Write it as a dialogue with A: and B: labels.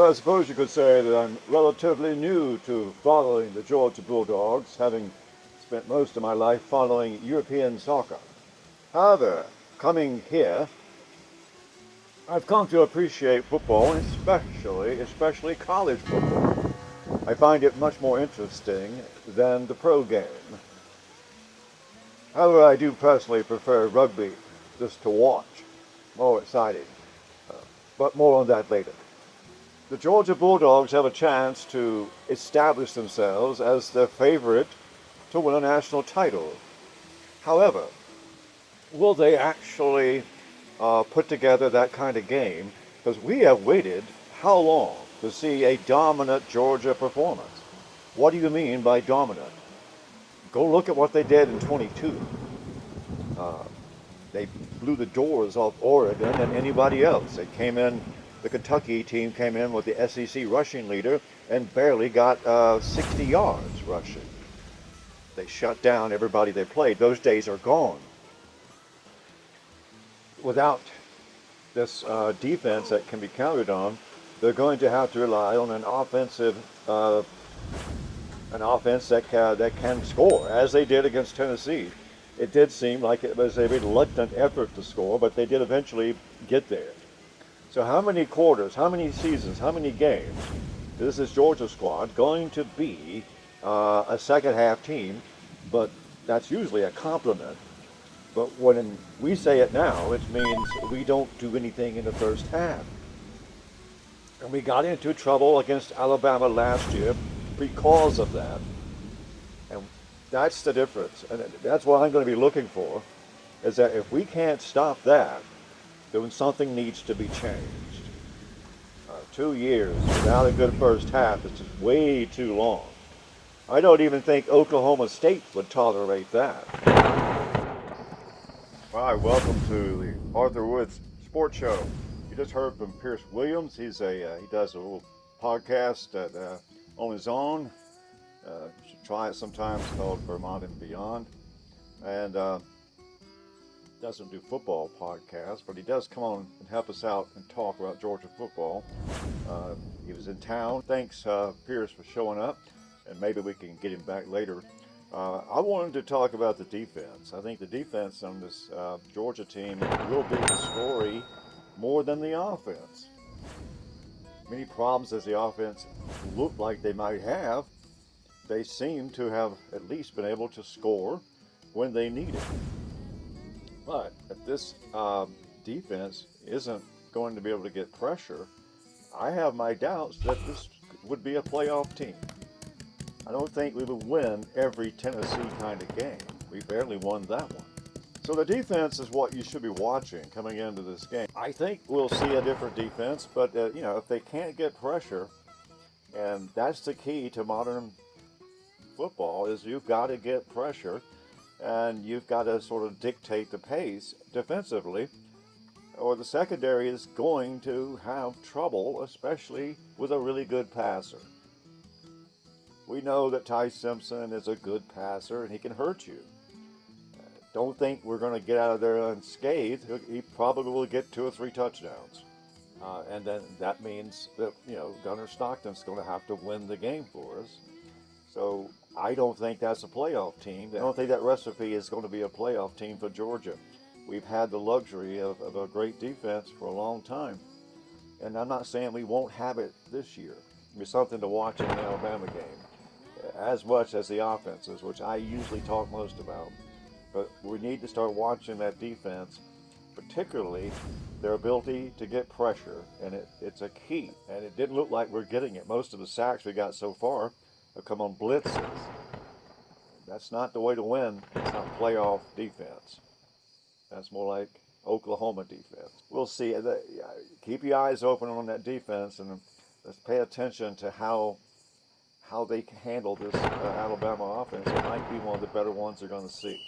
A: Well, I suppose you could say that I'm relatively new to following the Georgia Bulldogs, having spent most of my life following European soccer. However, coming here, I've come to appreciate football, and especially college football. I find it much more interesting than the pro game. However, I do personally prefer rugby just to watch. More exciting. Uh, but more on that later. The Georgia Bulldogs have a chance to establish themselves as the favorite to win a national title. However, will they actually put together that kind of game? Because we have waited how long to see a dominant Georgia performance? What do you mean by dominant? Go look at what they did in 22. Uh, they blew the doors off Oregon and anybody else. They came in, the Kentucky team came in with the SEC rushing leader and barely got 60 yards rushing. They shut down everybody they played. Those days are gone. Without this defense that can be counted on, they're going to have to rely on an offense that can score, as they did against Tennessee. It did seem like it was a reluctant effort to score, but they did eventually get there. So how many quarters, how many seasons, how many games is this Georgia squad going to be a second half team? But that's usually a compliment. But when we say it now, it means we don't do anything in the first half. And we got into trouble against Alabama last year because of that. And that's the difference. And that's what I'm going to be looking for, is that if we can't stop that, then something needs to be changed. 2 years without a good first half is just way too long. I don't even think Oklahoma State would tolerate that. Hi, welcome to the Arthur Woods Sports Show. You just heard from Pierce Williams. He does a little podcast on his own. You should try it sometime. It's called Vermont and Beyond. And doesn't do football podcasts, but he does come on and help us out and talk about Georgia football. He was in town. Thanks, Pierce, for showing up, and maybe we can get him back later. I wanted to talk about the defense. I think the defense on this Georgia team will be the story more than the offense. Many problems as the offense looked like they might have, they seem to have at least been able to score when they needed. But if this defense isn't going to be able to get pressure, I have my doubts that this would be a playoff team. I don't think we would win every Tennessee kind of game. We barely won that one. So the defense is what you should be watching coming into this game. I think we'll see a different defense, but if they can't get pressure, and that's the key to modern football, is you've got to get pressure, and you've got to sort of dictate the pace defensively, or the secondary is going to have trouble, especially with a really good passer. We know that Ty Simpson is a good passer, and he can hurt you. Don't think we're going to get out of there unscathed. He probably will get 2 or 3 touchdowns. And then that means that, Gunnar Stockton's going to have to win the game for us. So I don't think that's a playoff team. I don't think that recipe is going to be a playoff team for Georgia. We've had the luxury of a great defense for a long time. And I'm not saying we won't have it this year. It'll be something to watch in the Alabama game, as much as the offenses, which I usually talk most about. But we need to start watching that defense, particularly their ability to get pressure, and it's a key. And it didn't look like we're getting it. Most of the sacks we got so far have come on blitzes. That's not the way to win. It's not playoff defense. That's more like Oklahoma defense. We'll see. Keep your eyes open on that defense, and let's pay attention to how they handle this Alabama offense. It might be one of the better ones they're going to see.